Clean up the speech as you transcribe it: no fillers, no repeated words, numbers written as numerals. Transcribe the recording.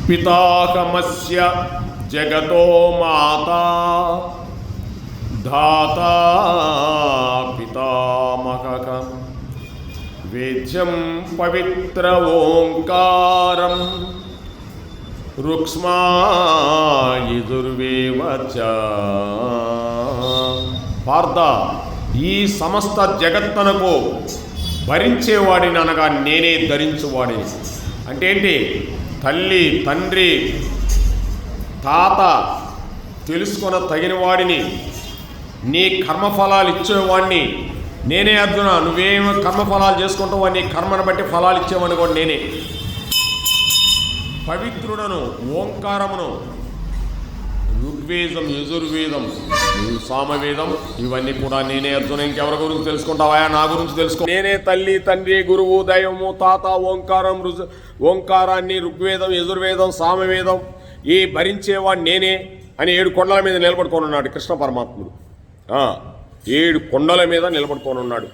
పితాహమస్య జగతో మాతా ధాతా పితామహః వేద్యం పవిత్ర ఓంకారం రుక్స్మాయదుర్వేవ చ. పార్థ, ఈ సమస్త జగత్తనకు భరించేవాడిని అనగా నేనే ధరించువాడిని. అంటే ఏంటి? తల్లి, తండ్రి, తాత తెలుసుకొన తగిన వాడిని, నీ కర్మఫలాలు ఇచ్చేవాడిని నేనే. అర్జున, నువ్వేం కర్మఫలాలు చేసుకుంటావో నీ కర్మను బట్టి ఫలాలు ఇచ్చేవాడిని కూడా నేనే. పవిత్రుడను, ఓంకారమును, ఋగ్వేదం, యజుర్వేదం, సామవేదం, ఇవన్నీ కూడా నేనే. అర్జున, ఇంకెవరి గురించి తెలుసుకుంటావా? నా గురించి తెలుసుకో. నేనే తల్లి, తండ్రి, గురువు, దైవము, తాత, ఓంకారం, ఓంకారాన్ని, ఋగ్వేదం, యజుర్వేదం, సామవేదం ఈ భరించేవాడు నేనే అని 7 కొండల మీద నిలబడుకొని ఉన్నాడు కృష్ణ పరమాత్ముడు. 7 కొండల మీద నిలబడుకొని ఉన్నాడు.